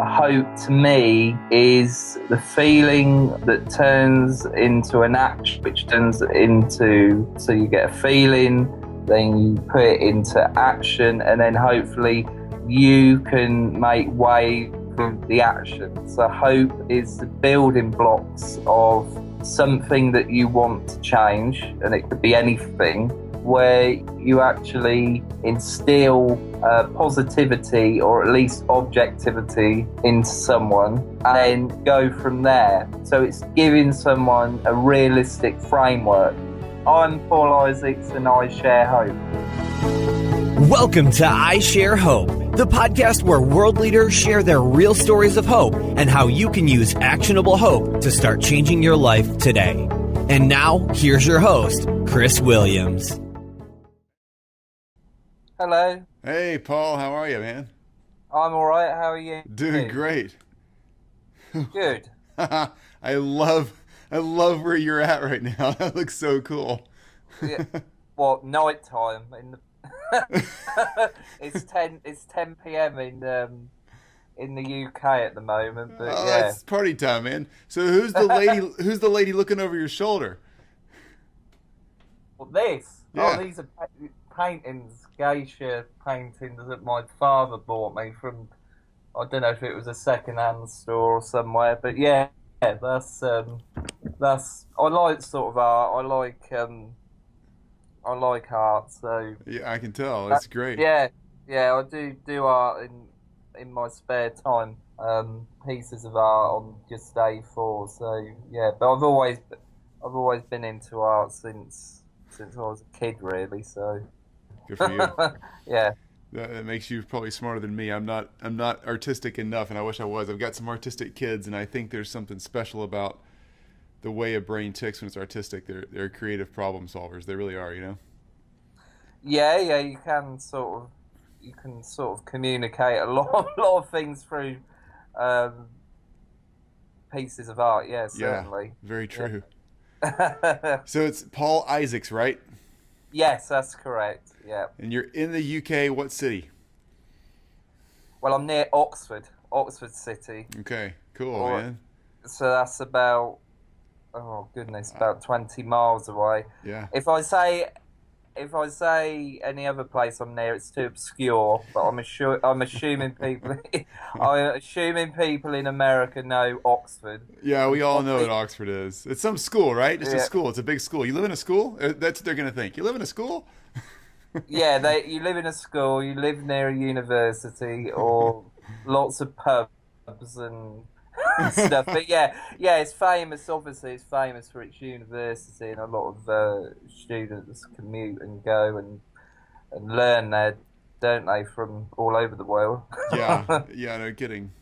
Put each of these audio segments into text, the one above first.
Hope to me is the feeling that turns into an action, which turns into, so you get a feeling, then you put it into action, and then hopefully you can make way from the action. So hope is the building blocks of something that you want to change, and it could be anything, where you actually instill positivity or at least objectivity into someone and then go from there. So it's giving someone a realistic framework. I'm Paul Isaacs and I share hope. Welcome to I Share Hope, the podcast where world leaders share their real stories of hope and how you can use actionable hope to start changing your life today. And now, here's your host, Chris Williams. Hello. Hey, Paul, how are you, man? I'm all right. How are you? Doing great. Good. I love where you're at right now. That looks so cool. Yeah. Well, night time in the it's 10 p.m. in the UK at the moment, but yeah. It's party time, man. So who's the lady looking over your shoulder? Well, this. Yeah. Oh, these are paintings, geisha paintings that my father bought me from, I don't know if it was a second-hand store or somewhere, but yeah, that's I like sort of art. I like art, so Yeah, I can tell. That's great. Yeah, I do art in my spare time. Pieces of art on just A4. So yeah, but I've always been into art since I was a kid, really. So Good for you. yeah. That makes you probably smarter than me. I'm not artistic enough, and I wish I was. I've got some artistic kids, and I think there's something special about the way a brain ticks when it's artistic. They're creative problem solvers. They really are, you know. Yeah. You can sort of communicate a lot of things through pieces of art. Yeah, certainly. Yeah, very true. Yeah. So it's Paul Isaacs, right? Yes, that's correct. Yeah. And you're in the UK. What city? Well, I'm near Oxford City. Okay, cool, man. So that's about, about 20 miles away. Yeah. If I say any other place I'm near, it's too obscure. But I'm assuming people in America know Oxford. Yeah, we all know what Oxford is. It's some school, right? It's a Yeah. school. It's a big school. You live in a school? That's what they're gonna think. You live in a school? Yeah, you live in a school, you live near a university, or lots of pubs and stuff. But yeah, it's famous. Obviously, it's famous for its university, and a lot of students commute and go and learn there, don't they, from all over the world? Yeah, no kidding.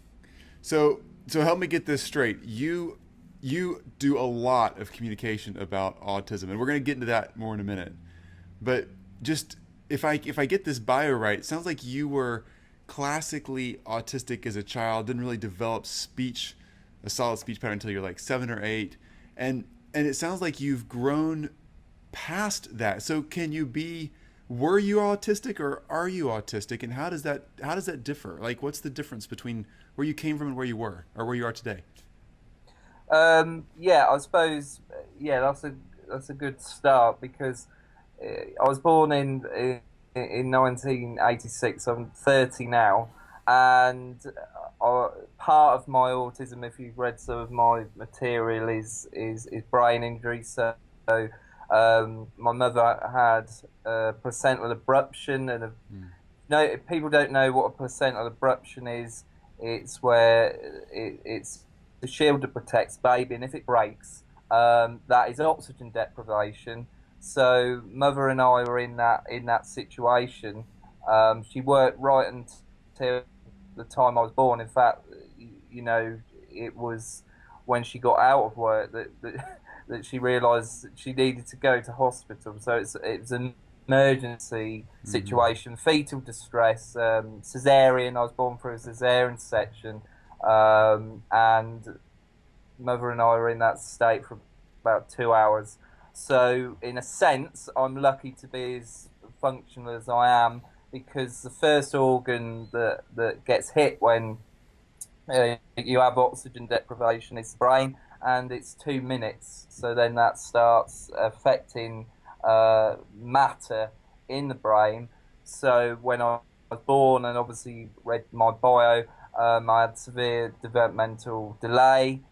So help me get this straight. You do a lot of communication about autism, and we're going to get into that more in a minute. But just if I get this bio right, it sounds like you were classically autistic as a child, didn't really develop a solid speech pattern until you're like 7 or 8, and it sounds like you've grown past that. So were you autistic or are you autistic, and how does that differ? Like, what's the difference between where you came from and where you were, or where you are today? I suppose that's a good start, because I was born in 1986. I'm 30 now, and part of my autism, if you've read some of my material, is brain injury. So my mother had placental abruption, and no, people don't know what a placental abruption is. It's where it's the shield that protects baby, and if it breaks, that is oxygen deprivation. So mother and I were in that situation. She worked right until the time I was born. In fact, it was when she got out of work that she realised that she needed to go to hospital. So it's an emergency situation, fetal distress, cesarean. I was born through a cesarean section, and mother and I were in that state for about 2 hours. So in a sense, I'm lucky to be as functional as I am, because the first organ that gets hit when You have oxygen deprivation in the brain, and it's 2 minutes. So then that starts affecting matter in the brain. So when I was born, and obviously read my bio, I had severe developmental delay,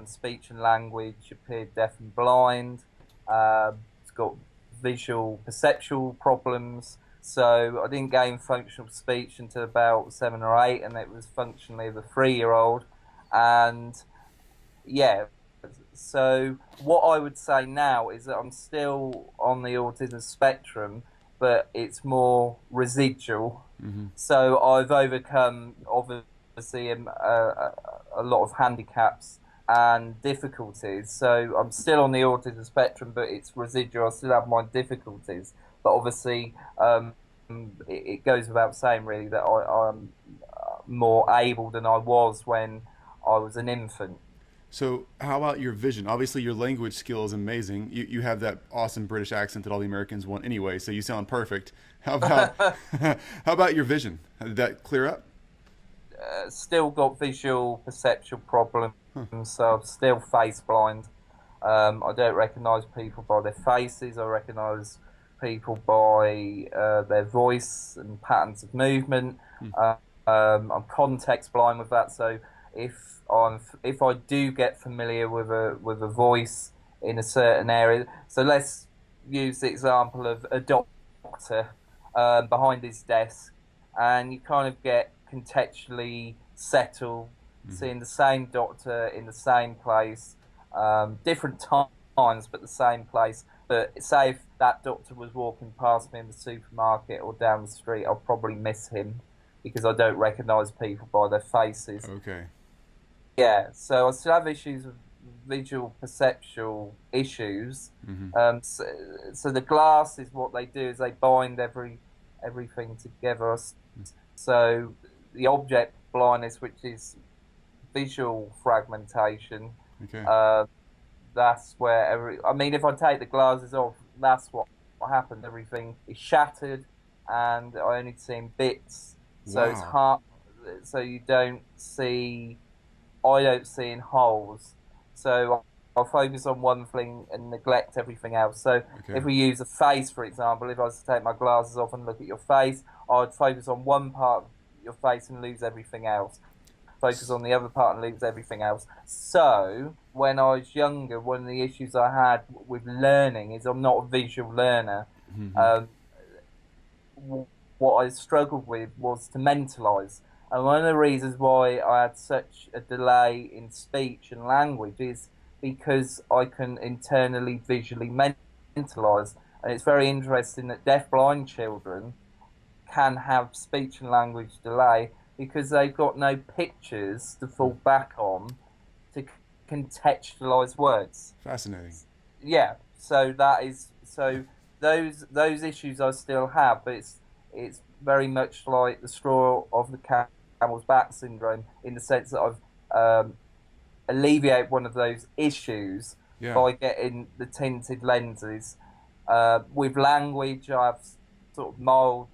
speech and language, appeared deaf and blind. It's got visual perceptual problems. So I didn't gain functional speech until about 7 or 8, and it was functionally of a 3-year-old. And yeah, so what I would say now is that I'm still on the autism spectrum, but it's more residual. So I've overcome, obviously, a lot of handicaps and difficulties. So I'm still on the autism spectrum, but it's residual. I still have my difficulties. But obviously, it goes without saying, really, that I'm more able than I was when I was an infant. So how about your vision? Obviously, your language skill is amazing. You have that awesome British accent that all the Americans want anyway, so you sound perfect. How about how about your vision? Did that clear up? Still got visual perceptual problems, so I'm still face blind. I don't recognise people by their faces. I recognise people by their voice and patterns of movement. I'm context blind with that, so if I do get familiar with a voice in a certain area, so let's use the example of a doctor behind his desk, and you kind of get contextually settled, seeing the same doctor in the same place, different times but the same place. But say if that doctor was walking past me in the supermarket or down the street, I'll probably miss him because I don't recognise people by their faces. Okay. Yeah, so I still have issues with visual perceptual issues. So the glasses, what they do is they bind everything together. So the object blindness, which is visual fragmentation, that's where I mean, if I take the glasses off, that's what happened. Everything is shattered, and I only see in bits. So it's hard. So you don't see. I don't see in wholes. So I'll focus on one thing and neglect everything else. So if we use a face, for example, if I was to take my glasses off and look at your face, I'd focus on one part of your face and lose everything else. Focus on the other part and lose everything else. So when I was younger, one of the issues I had with learning is I'm not a visual learner. What I struggled with was to mentalise. And one of the reasons why I had such a delay in speech and language is because I can internally visually mentalise. And it's very interesting that deaf-blind children can have speech and language delay because they've got no pictures to fall back on to contextualise words. Fascinating. Yeah, so those issues I still have, but it's very much like the straw of the camel's back syndrome, in the sense that I've alleviated one of those issues by getting the tinted lenses. With language, I have sort of mild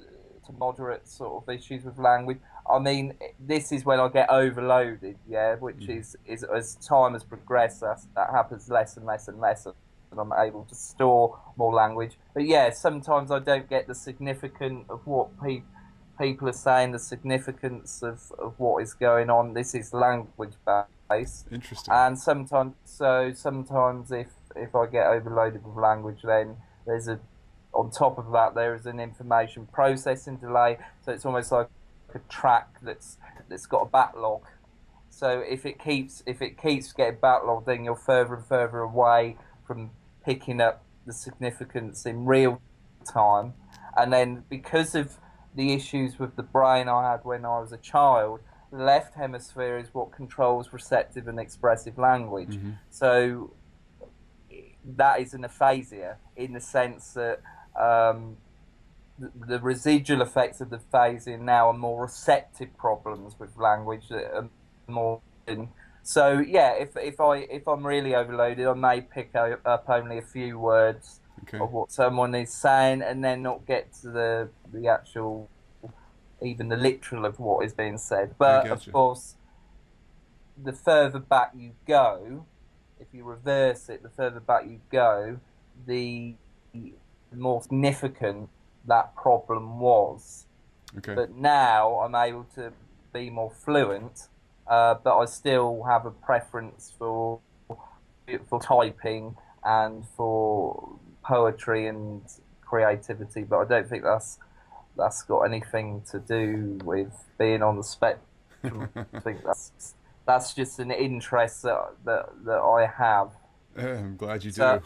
to moderate sort of issues with language. I mean, this is when I get overloaded, which is as time has progressed, that happens less and less and less, and I'm able to store more language. But sometimes I don't get the significance of what people are saying, the significance of what is going on. This is language based. Interesting. And sometimes if I get overloaded with language, then on top of that there is an information processing delay. So it's almost like a track that's got a backlog. So if it keeps getting backlogged, then you're further and further away from picking up the significance in real time. And then because of the issues with the brain I had when I was a child, the left hemisphere is what controls receptive and expressive language. So that is an aphasia, in the sense that the residual effects of the aphasia now are more receptive problems with language that are more. So if I'm really overloaded, I may pick up only a few words of what someone is saying, and then not get to the actual, even the literal of what is being said. But of course, the further back you go, if you reverse it, the further back you go, the more significant that problem was. Okay. But now I'm able to be more fluent, but I still have a preference for typing and for poetry and creativity. But I don't think that's got anything to do with being on the spectrum. I think that's just an interest that I have. I'm glad you So, do.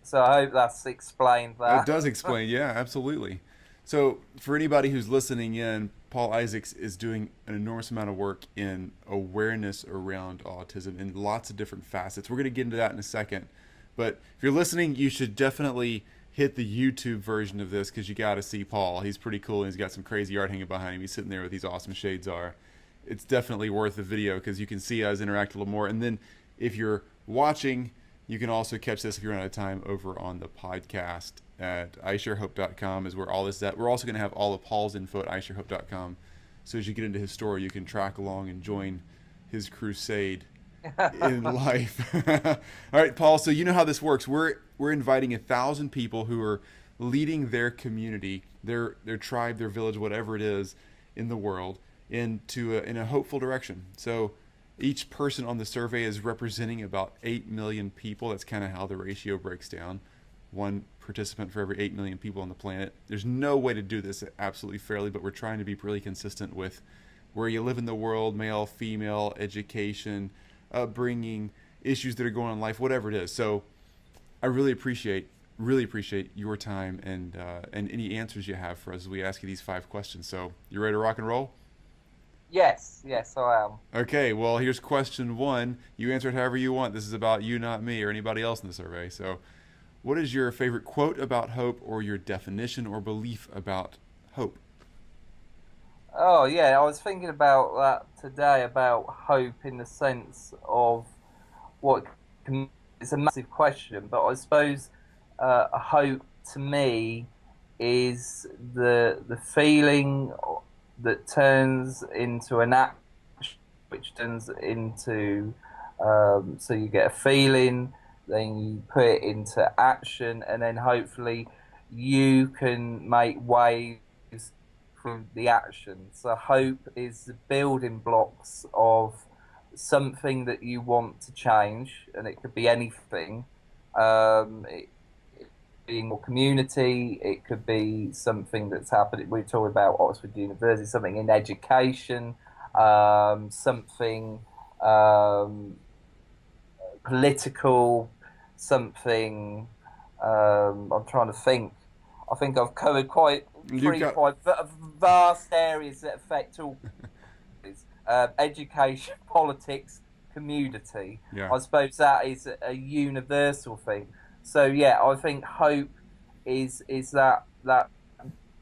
so I hope that's explained It that. does explain. Yeah, absolutely. So, for anybody who's listening in, Paul Isaacs is doing an enormous amount of work in awareness around autism in lots of different facets. We're going to get into that in a second. But if you're listening, you should definitely hit the YouTube version of this because you got to see Paul. He's pretty cool and he's got some crazy art hanging behind him. He's sitting there with these awesome shades are. It's definitely worth the video because you can see us interact a little more. And then if you're watching, you can also catch this if you're out of time over on the podcast at isharehope.com is where all this is at. We're also going to have all of Paul's info at isharehope.com. So as you get into his story, you can track along and join his crusade in life. All right, Paul. So you know how this works. We're inviting 1,000 people who are leading their community, their tribe, their village, whatever it is in the world, into in a hopeful direction. So each person on the survey is representing about 8 million people. That's kind of how the ratio breaks down. One participant for every 8 million people on the planet. There's no way to do this absolutely fairly, but we're trying to be really consistent with where you live in the world, male, female, education, upbringing, issues that are going on in life, whatever it is. So I really appreciate your time and any answers you have for us as we ask you these 5 questions. So you ready to rock and roll? Yes, I am. Okay, well, here's question 1. You answer it however you want. This is about you, not me, or anybody else in the survey. So what is your favorite quote about hope or your definition or belief about hope? Oh yeah, I was thinking about that today about hope in the sense of what it's a massive question, but I suppose hope to me is the feeling that turns into an action, which turns into so you get a feeling, then you put it into action, and then hopefully you can make waves from the action. So hope is the building blocks of something that you want to change, and it could be anything. It being more community, it could be something that's happening. We're talking about Oxford University, something in education, something political, something. I'm trying to think. I think I've covered quite vast areas that affect all education, politics, community. Yeah. I suppose that is a universal thing. So yeah, I think hope is that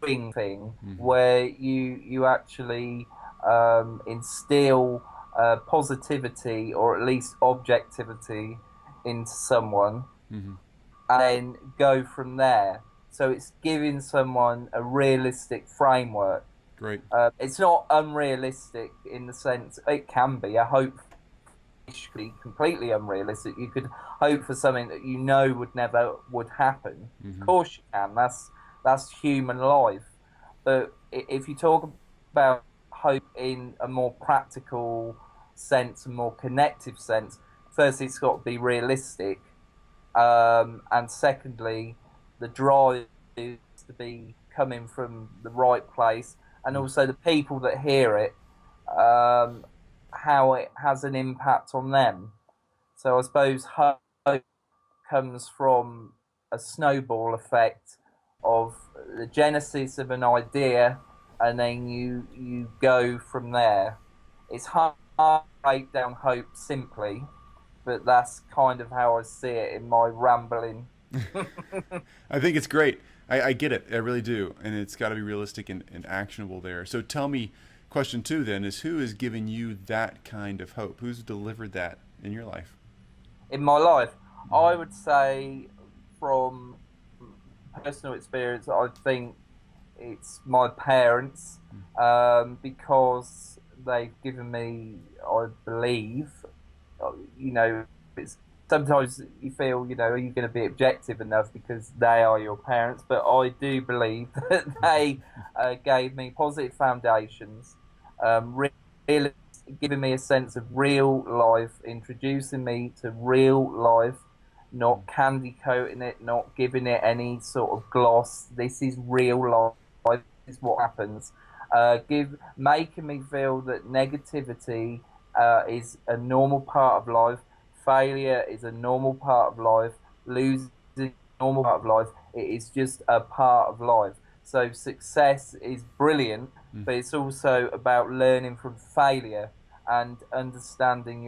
thing Mm-hmm. where you actually instill positivity or at least objectivity into someone, Mm-hmm. and then go from there. So it's giving someone a realistic framework. Great. It's not unrealistic in the sense it can be. A hope be completely unrealistic. You could hope for something that you know would happen. Mm-hmm. Of course you can. That's human life. But if you talk about hope in a more practical sense, a more connective sense, firstly it's got to be realistic, and secondly, the drive is to be coming from the right place, and also the people that hear it, how it has an impact on them. So I suppose hope comes from a snowball effect of the genesis of an idea, and then you go from there. It's hard to break down hope simply, but that's kind of how I see it in my rambling. I think it's great. I get it. I really do. And it's got to be realistic and actionable there. So tell me, question 2 then is, who has given you that kind of hope? Who's delivered that in your life? In my life, I would say from personal experience, I think it's my parents, because they've given me I believe, you know, it's sometimes you feel, you know, are you going to be objective enough because they are your parents? But I do believe that they gave me positive foundations, really giving me a sense of real life, introducing me to real life, not candy coating it, not giving it any sort of gloss. This is real life. This is what happens. Making me feel that negativity is a normal part of life. Failure is a normal part of life. Losing is a normal part of life. It is just a part of life. So success is brilliant, but it's also about learning from failure and understanding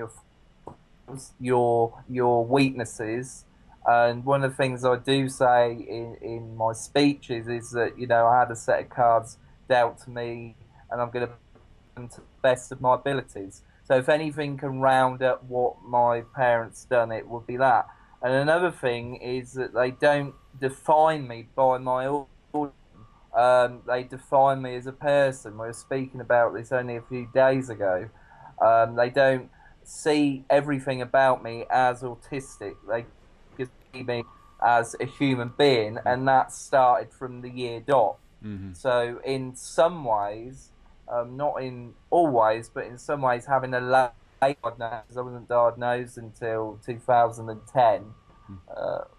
your weaknesses. And one of the things I do say in my speeches is that, you know, I had a set of cards dealt to me, and I'm going to put them to the best of my abilities. So if anything can round up what my parents done, it would be that. And another thing is that they don't define me by my origin. They define me as a person. We were speaking about this only a few days ago. They don't see everything about me as autistic. They just see me as a human being, and that started from the year dot. So in some ways, not in all ways, but in some ways, having a late diagnosis, I wasn't diagnosed until 2010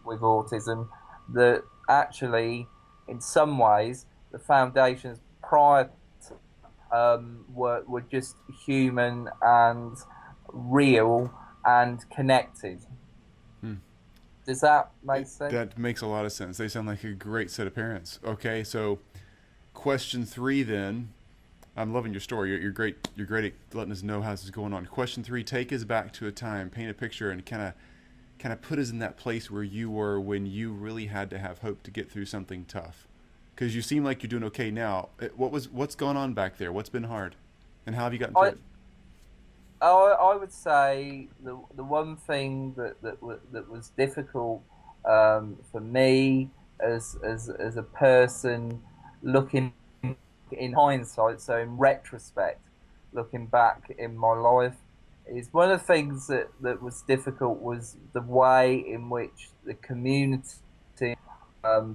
with autism, that actually, in some ways, the foundations prior to, were just human and real and connected. Does that make sense? That makes a lot of sense. They sound like a great set of parents. Okay, so question 3 then. I'm loving your story. You're great. You're great at letting us know how this is going on. Question 3: take us back to a time, paint a picture, and kind of put us in that place where you were when you really had to have hope to get through something tough. Because you seem like you're doing okay now. What's going on back there? What's been hard, and how have you gotten through it? I would say the one thing that was difficult for me as a person, looking in hindsight, so in retrospect, looking back in my life, is one of the things that was difficult was the way in which the community,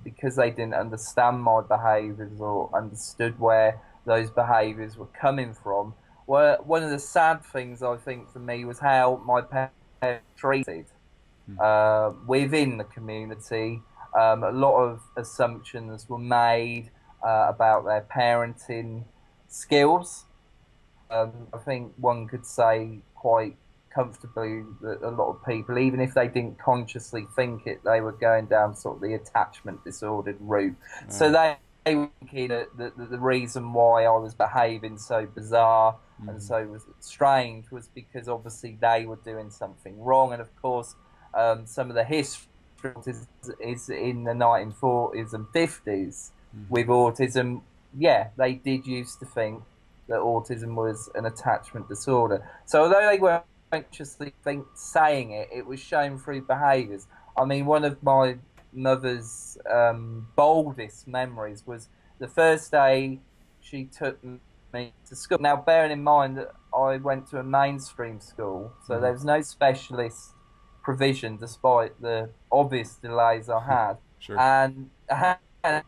because they didn't understand my behaviours or understood where those behaviours were coming from. Well, one of the sad things I think for me was how my parents were treated within the community. A lot of assumptions were made about their parenting skills. I think one could say quite comfortably that a lot of people, even if they didn't consciously think it, they were going down sort of the attachment disordered route. So they were thinking that the reason why I was behaving so bizarre and so was strange was because obviously they were doing something wrong. And of course, some of the history is in the 1940s and 50s with autism. Yeah, they did used to think that autism was an attachment disorder. So although they weren't consciously saying it, it was shown through behaviours. I mean, one of my mother's boldest memories was the first day she took me to school. Now, bearing in mind that I went to a mainstream school, so there was no specialist provision despite the obvious delays I had. Sure. And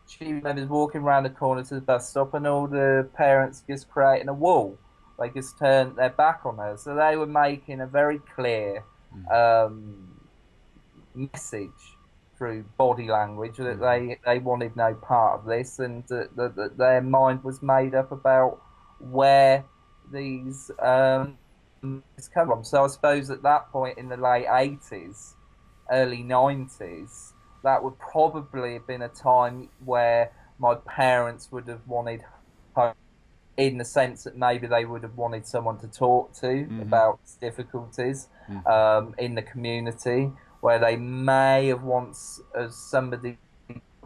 she remembers walking around the corner to the bus stop and all the parents just creating a wall. They just turned their back on her. So they were making a very clear message through body language that they wanted no part of this, and that their mind was made up about where these come from. So I suppose at that point in the late 80s, early 90s, that would probably have been a time where my parents would have wanted hope, in the sense that maybe they would have wanted someone to talk to about difficulties in the community, where they may have wanted somebody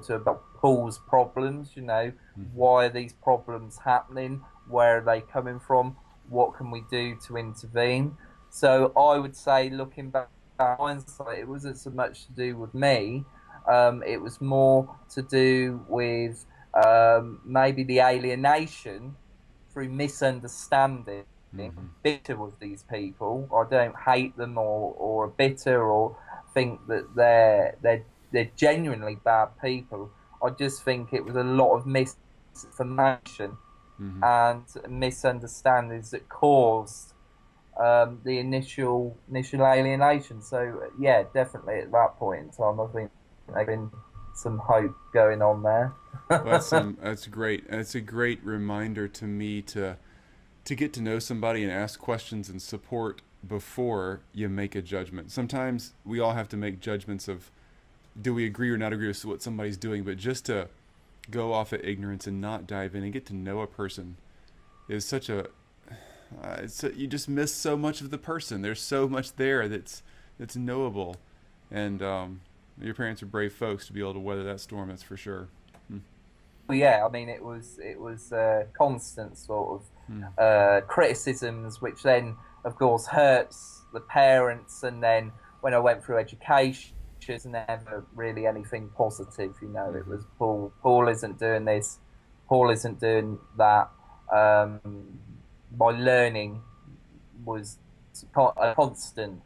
to about Paul's problems, you know, why are these problems happening, where are they coming from, what can we do to intervene. So I would say, looking back in hindsight, it wasn't so much to do with me, it was more to do with maybe the alienation through misunderstanding bitter with these people. I don't hate them or are bitter or think that they're genuinely bad people. I just think it was a lot of misinformation and misunderstandings that caused the initial alienation. So yeah, definitely at that point in time, I think there's been some hope going on there. Well, that's great, and it's a great reminder to me to get to know somebody and ask questions and support before you make a judgment. Sometimes we all have to make judgments of do we agree or not agree with what somebody's doing, but just to go off of ignorance and not dive in and get to know a person is such a you just miss so much of the person. There's so much there that's knowable, and your parents are brave folks to be able to weather that storm. That's for sure. Well, yeah, I mean, it was constant sort of criticisms, which then, of course, hurts the parents. And then when I went through education, it was never really anything positive. You know, it was Paul isn't doing this, Paul isn't doing that. My learning was a constant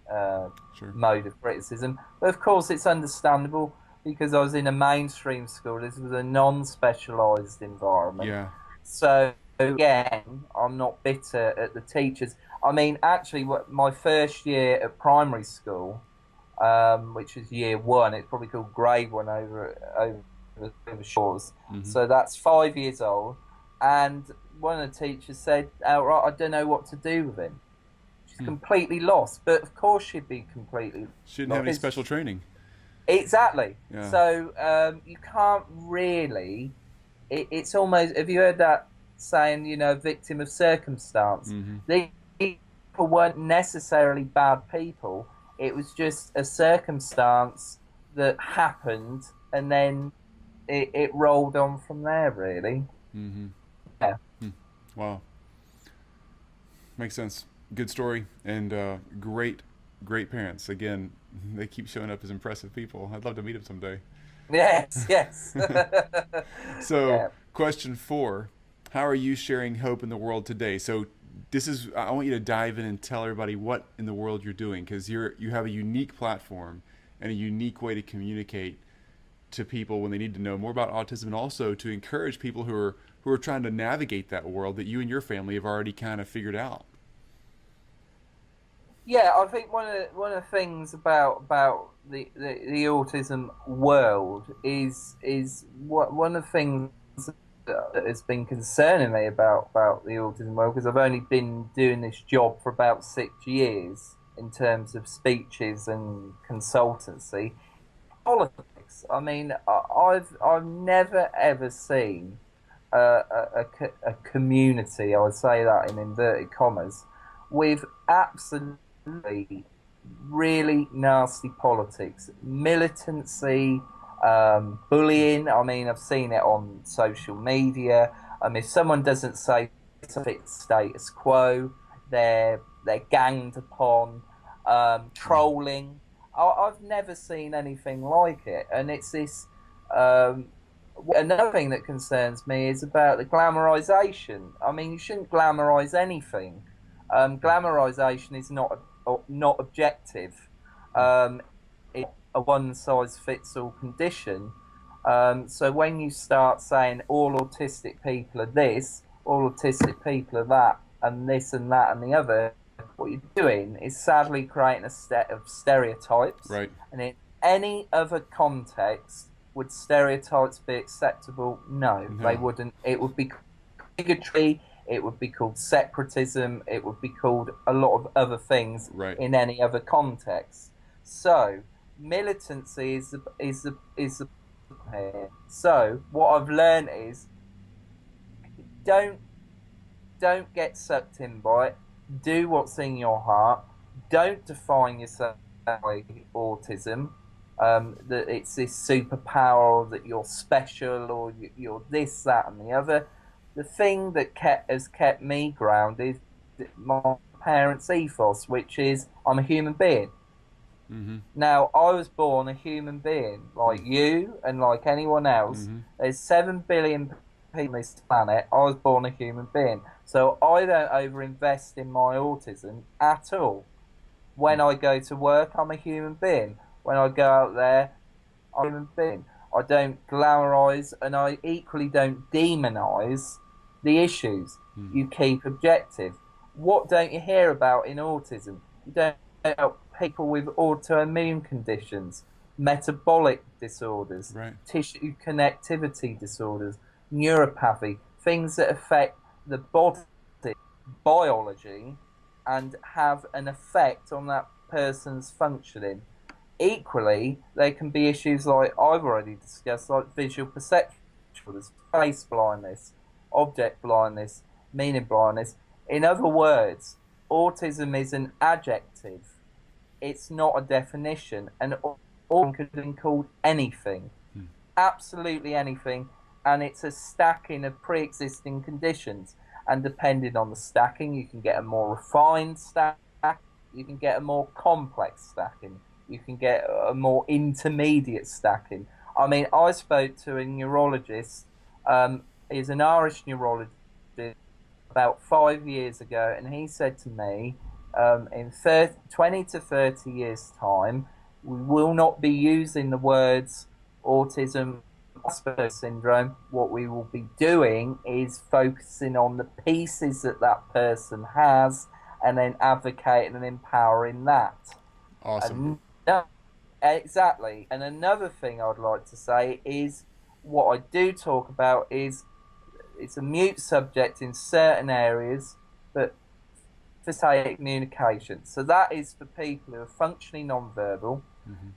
mode of criticism. But of course, it's understandable because I was in a mainstream school. This was a non-specialised environment. Yeah. So again, I'm not bitter at the teachers. I mean, actually, my first year at primary school, which is year one, it's probably called grade one over shores. So that's 5 years old. And one of the teachers said outright, I don't know what to do with him. She's completely lost. But of course she'd be completely Shouldn't have any special training. Exactly. Yeah. So you can't really... It's almost... Have you heard that saying, you know, victim of circumstance? These people weren't necessarily bad people. It was just a circumstance that happened, and then it rolled on from there, really. Yeah. Wow. Makes sense. Good story, and great parents. Again, they keep showing up as impressive people. I'd love to meet them someday. Yes. So, Question 4: how are you sharing hope in the world today? So, I want you to dive in and tell everybody what in the world you're doing, because you have a unique platform and a unique way to communicate to people when they need to know more about autism, and also to encourage people who are trying to navigate that world that you and your family have already kind of figured out. Yeah, I think one of the things about the autism world is one of the things that has been concerning me about the autism world, because I've only been doing this job for about 6 years in terms of speeches and consultancy. Politics. I mean, I've never ever seen a community, I would say that in inverted commas, with absolutely really nasty politics, militancy, bullying. I mean, I've seen it on social media. If someone doesn't say status quo, they're ganged upon. Trolling. I've never seen anything like it, and it's this. Another thing that concerns me is about the glamorization. I mean, you shouldn't glamorize anything. Glamorization is not objective. It's a one-size-fits-all condition. So when you start saying all autistic people are this, all autistic people are that, and this and that and the other, what you're doing is sadly creating a set of stereotypes. Right. And in any other context, would stereotypes be acceptable? No, they wouldn't. It would be bigotry. It would be called separatism. It would be called a lot of other things in any other context. So militancy is the so what I've learned is don't get sucked in by it. Do what's in your heart. Don't define yourself by autism. That it's this superpower, or that you're special, or you're this, that, and the other. The thing that has kept me grounded is my parents' ethos, which is I'm a human being. Now, I was born a human being, like you and like anyone else. There's 7 billion people on this planet. I was born a human being, so I don't overinvest in my autism at all. When I go to work, I'm a human being. When I go out there, I'm a human being. I don't glamorise, and I equally don't demonise the issues. You keep objective. What don't you hear about in autism? You don't hear about people with autoimmune conditions, metabolic disorders, Right. tissue connectivity disorders, neuropathy, things that affect the body, biology, and have an effect on that person's functioning. Equally, there can be issues like I've already discussed, like visual perception, face blindness, object blindness, meaning blindness. In other words, autism is an adjective. It's not a definition, and autism could have been called anything, absolutely anything, and it's a stacking of pre-existing conditions. And depending on the stacking, you can get a more refined stack, you can get a more complex stacking, you can get a more intermediate stacking. I mean, I spoke to a neurologist, he's an Irish neurologist, about 5 years ago, and he said to me, in 20 to 30 years' time, we will not be using the words autism, Asperger's syndrome. What we will be doing is focusing on the pieces that that person has, and then advocating and empowering that. Awesome. Exactly. And another thing I'd like to say is what I do talk about is it's a mute subject in certain areas, but facilitated communication. So that is for people who are functionally non-verbal.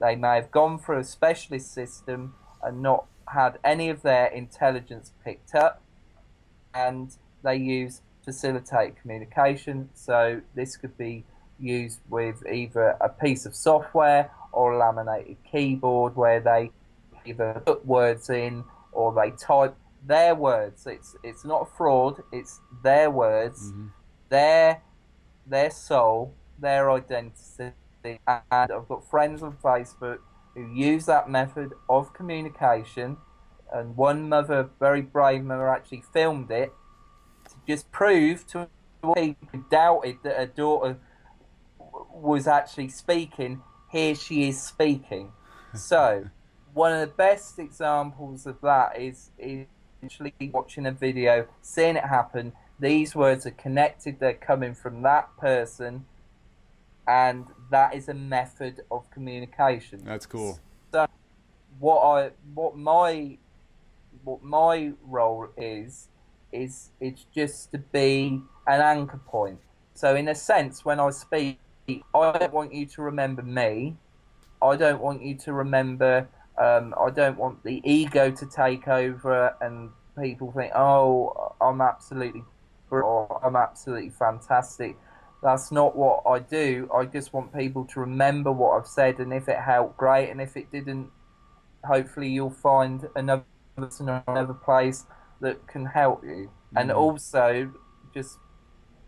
They may have gone through a specialist system and not had any of their intelligence picked up, and they use facilitate communication. So this could be used with either a piece of software or a laminated keyboard where they either put words in or they type their words. It's not a fraud, it's their words, their soul, their identity. And I've got friends on Facebook who use that method of communication, and one mother, very brave mother, actually filmed it to just prove to people who doubted that her daughter was actually speaking, here she is speaking. So one of the best examples of that is actually watching a video, seeing it happen. These words are connected, they're coming from that person, and that is a method of communication. That's cool. So what my role is it's just to be an anchor point. So in a sense, when I speak, I don't want you to remember me. I don't want you to remember, I don't want the ego to take over and people think, oh, I'm absolutely brilliant, or I'm absolutely fantastic. That's not what I do. I just want people to remember what I've said, and if it helped, great, and if it didn't, hopefully you'll find another person or another place that can help you. And also, just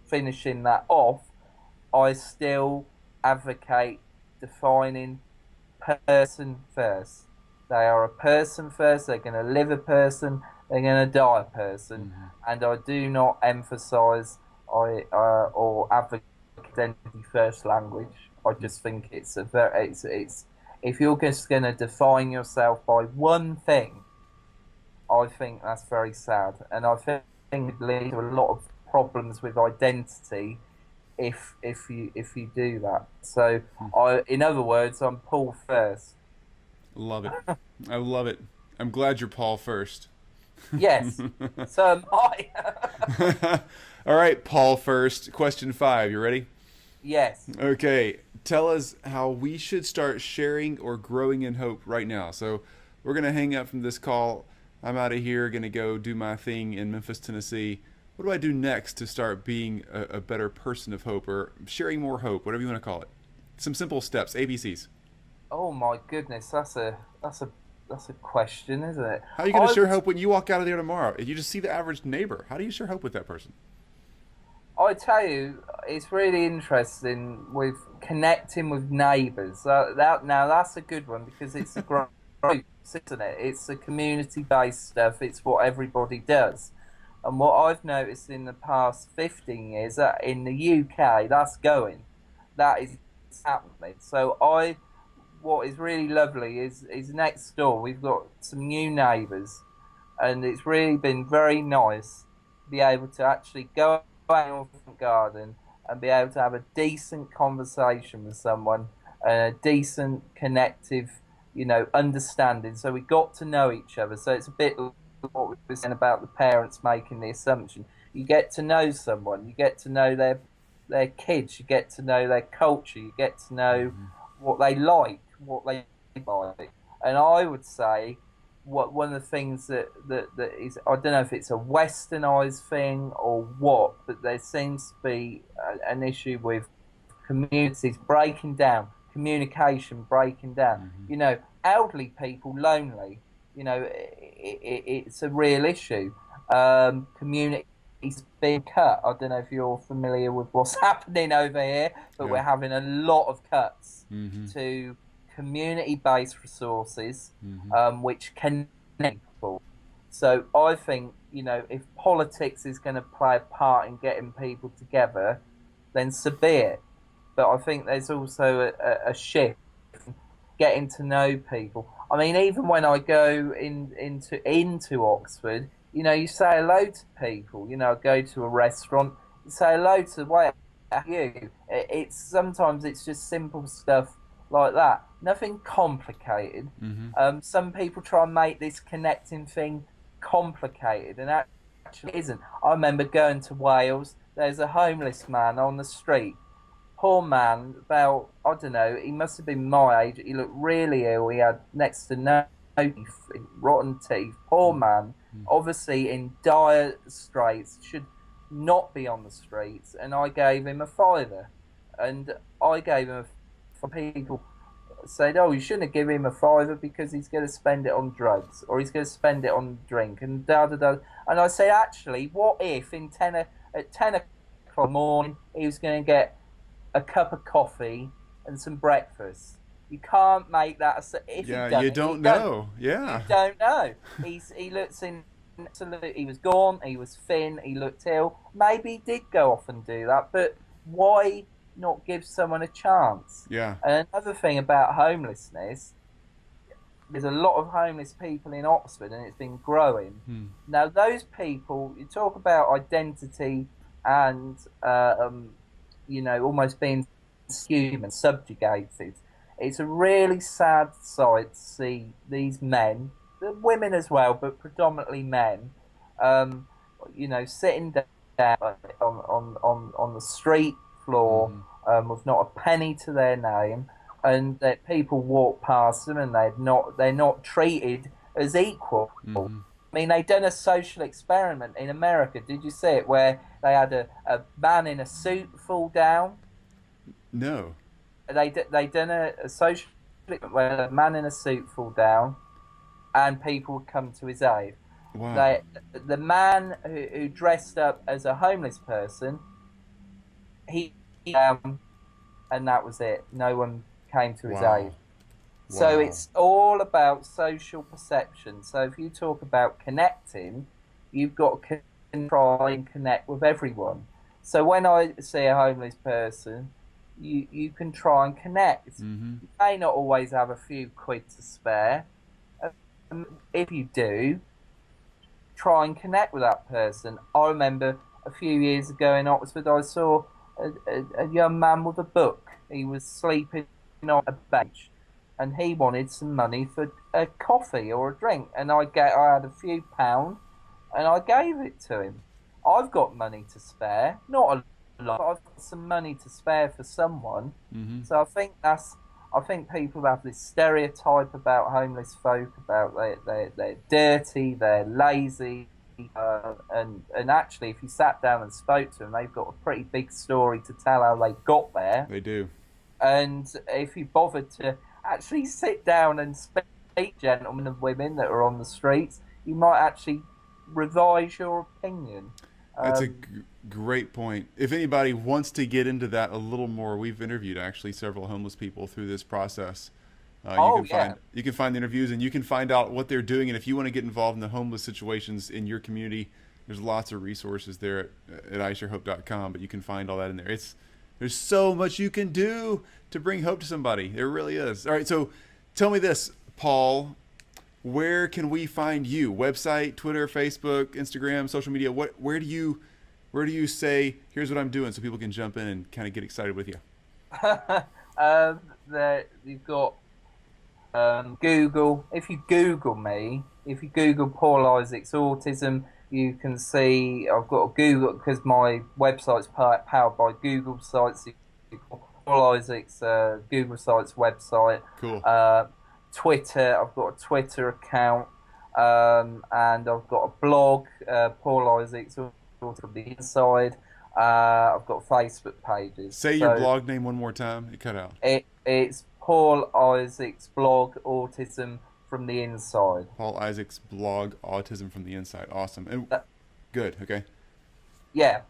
finishing that off, I still advocate defining person first. They are a person first, they're going to live a person, they're going to die a person, and I do not emphasise or advocate identity first language. I just think it's a very it's if you're just going to define yourself by one thing, I think that's very sad, and I think it leads to a lot of problems with identity if you do that. So in other words, I'm Paul first. Love it. I love it. I'm glad you're Paul first. Yes. So am I. All right, Paul first. Question 5. You ready? Yes. Okay. Tell us how we should start sharing or growing in hope right now. So we're going to hang up from this call. I'm out of here, going to go do my thing in Memphis, Tennessee. What do I do next to start being a better person of hope, or sharing more hope, whatever you want to call it? Some simple steps, ABCs. Oh my goodness, that's a question, isn't it? How are you going to share hope when you walk out of there tomorrow? If you just see the average neighbor, how do you share hope with that person? I tell you, it's really interesting with connecting with neighbours. Now that's a good one, because it's a group. isn't it? It's the community-based stuff. It's what everybody does. And what I've noticed in the past 15 years, that in the UK, that is happening. So what is really lovely is next door we've got some new neighbours, and it's really been very nice to be able to actually go out in our front garden and be able to have a decent conversation with someone, a decent connective, understanding. So we got to know each other. So it's a bit like what we were saying about the parents making the assumption. You get to know someone, you get to know their kids, you get to know their culture, you get to know what they like, what they like. And I would say one of the things that is, I don't know if it's a westernized thing or what, but there seems to be an issue with communities breaking down, communication breaking down. Elderly people lonely, it's a real issue. Communities being cut. I don't know if you're familiar with what's happening over here, but we're having a lot of cuts to community-based resources, which connect people. So I think, if politics is going to play a part in getting people together, then so be it. But I think there's also a shift, getting to know people. I mean, even when I go into Oxford, you say hello to people. Go to a restaurant, you say hello to the waiter. It's sometimes it's just simple stuff like that. Nothing complicated. Some people try and make this connecting thing complicated, and actually it isn't. I remember going to Wales. There's a homeless man on the street. Poor man, about, I don't know, he must have been my age. He looked really ill. He had next to no teeth, rotten teeth. Poor man, obviously in dire straits, should not be on the streets. And I gave him a fiver. And I gave him for people said, oh, you shouldn't have given him a fiver because he's going to spend it on drugs or he's going to spend it on drink and da da da. And I said, actually, what if at 10 o'clock in the morning he was going to get a cup of coffee and some breakfast? You can't make that. If you don't know. You don't know. He looks in. He was gaunt. He was thin. He looked ill. Maybe he did go off and do that, but why not give someone a chance? Yeah. And another thing about homelessness, there's a lot of homeless people in Oxford, and it's been growing. Now, those people, you talk about identity and almost being human, subjugated. It's a really sad sight to see these men, the women as well, but predominantly men, sitting down on the street floor with not a penny to their name, and that people walk past them and they're not treated as equal. I mean, they done a social experiment in America. Did you see it? Where they had a man in a suit fall down. No. They done a social experiment where a man in a suit fall down, and people would come to his aid. Wow. The man who dressed up as a homeless person, he and that was it. No one came to his aid. So it's all about social perception. So if you talk about connecting, you've got to try and connect with everyone. So when I see a homeless person, you can try and connect. You may not always have a few quid to spare. If you do, try and connect with that person. I remember a few years ago in Oxford, I saw a young man with a book. He was sleeping on a bench, and he wanted some money for a coffee or a drink. And I had a few pounds, and I gave it to him. I've got money to spare, not a lot, but I've got some money to spare for someone. So I think people have this stereotype about homeless folk, about they're dirty, they're lazy, and actually, if you sat down and spoke to them, they've got a pretty big story to tell how they got there. They do. And if you bothered to actually sit down and speak, gentlemen and women that are on the streets, you might actually revise your opinion. That's a great point. If anybody wants to get into that a little more, we've interviewed actually several homeless people through this process. You can find the interviews, and you can find out what they're doing. And if you want to get involved in the homeless situations in your community, there's lots of resources there at isharehope.com. But you can find all that in there. There's so much you can do to bring hope to somebody. There really is. All right, so tell me this, Paul. Where can we find you? Website, Twitter, Facebook, Instagram, social media. Where do you say, here's what I'm doing, so people can jump in and kind of get excited with you? You've got Google. If you Google me, if you Google Paul Isaacs Autism, you can see I've got a Google, because my website's powered by Google Sites. Paul Isaacs Google Sites website. Cool. Twitter, I've got a Twitter account, and I've got a blog, Paul Isaacs from the Inside. I've got Facebook pages. Say your blog name one more time. It cut out. It's Paul Isaacs Blog Autism from the Inside. Paul Isaacs Blog Autism from the Inside. Awesome. And good. Okay. Yeah,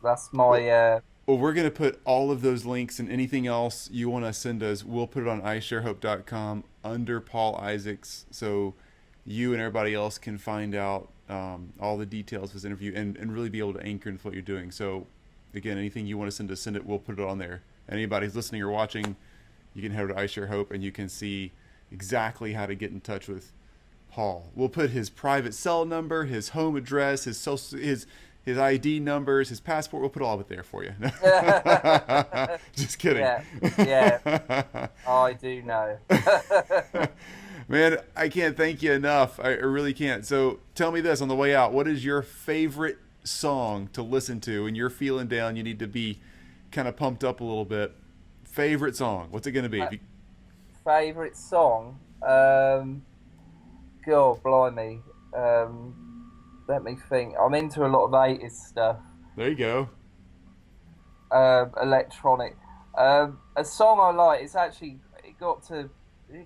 that's my. Well, we're going to put all of those links and anything else you want to send us. We'll put it on isharehope.com under Paul Isaacs, so you and everybody else can find out all the details of this interview and really be able to anchor into what you're doing. So, again, anything you want to send it. We'll put it on there. Anybody who's listening or watching, you can head over to iShareHope and you can see exactly how to get in touch with Paul. We'll put his private cell number, his home address, his ID numbers, his passport. We'll put all of it there for you. Just kidding. Yeah. I do know. Man, I can't thank you enough. I really can't. So tell me this on the way out. What is your favorite song to listen to when you're feeling down, you need to be kind of pumped up a little bit? Favorite song? What's it going to be? Favorite song? God, blimey. Let me think. I'm into a lot of 80s stuff. There you go. Electronic. A song I like, it's actually, it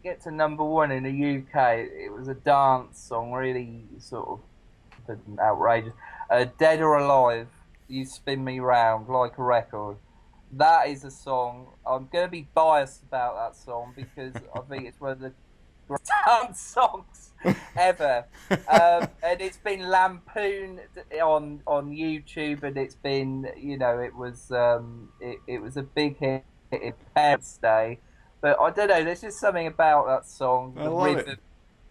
get to number one in the UK. It was a dance song, really sort of outrageous. Dead or Alive, You Spin Me Round Like a Record. That is a song. I'm going to be biased about that song because I think it's one of the greatest dance songs ever. And it's been lampooned on YouTube, and it's been, it was a big hit in Parents' Day. But I don't know, there's just something about that song. The rhythm,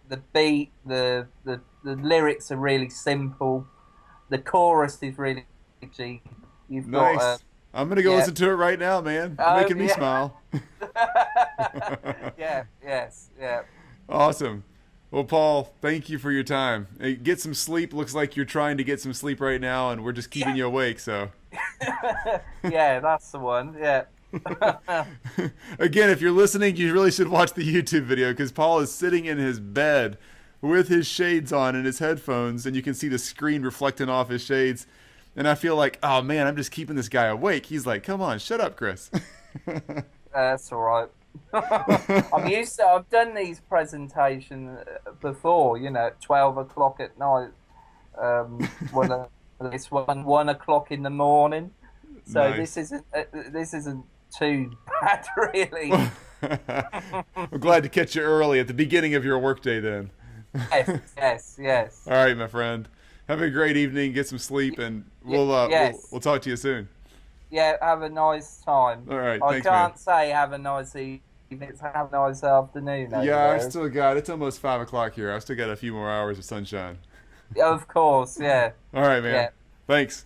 the beat, the lyrics are really simple. The chorus is really easy. You've nice. got I'm going to go listen to it right now, man. You're making me smile. Yeah. Awesome. Well, Paul, thank you for your time. Hey, get some sleep. Looks like you're trying to get some sleep right now, and we're just keeping you awake, so. Yeah, that's the one. Yeah. Again, if you're listening, you really should watch the YouTube video because Paul is sitting in his bed with his shades on and his headphones, and you can see the screen reflecting off his shades. And I feel like, oh man, I'm just keeping this guy awake. He's like, come on, shut up, Chris. That's all right. I've done these presentations before, at 12 o'clock at night. It's 1 o'clock in the morning. So nice. This isn't too bad, really. I'm glad to catch you early at the beginning of your workday then. Yes. All right, my friend. Have a great evening. Get some sleep, and we'll talk to you soon. Yeah, have a nice time. All right, I thanks, can't man. say have a nice evening. It's have a nice afternoon. Yeah, it's almost 5 o'clock here. I've still got a few more hours of sunshine. Of course, yeah. All right, man. Yeah. Thanks.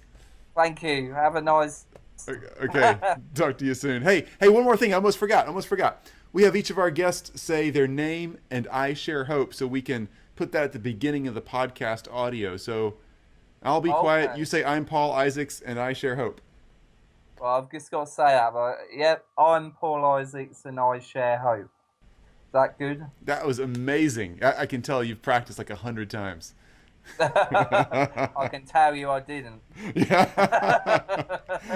Thank you. Have a nice. Okay. Talk to you soon. Hey, one more thing. I almost forgot. We have each of our guests say their name and I Share Hope, so we can put that at the beginning of the podcast audio. So I'll be quiet. You say I'm Paul Isaacs and I Share Hope. Well, I've just got to say that. But, yep, I'm Paul Isaacs and I Share Hope. Is that good? That was amazing. I can tell you've practiced like 100 times. I can tell you I didn't. Yeah.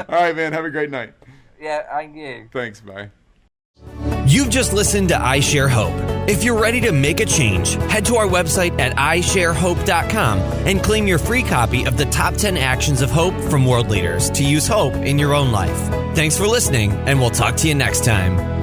All right, man. Have a great night. Yeah, and you. Thanks. Bye. You've just listened to I Share Hope. If you're ready to make a change, head to our website at isharehope.com and claim your free copy of the top 10 actions of hope from world leaders to use hope in your own life. Thanks for listening, and we'll talk to you next time.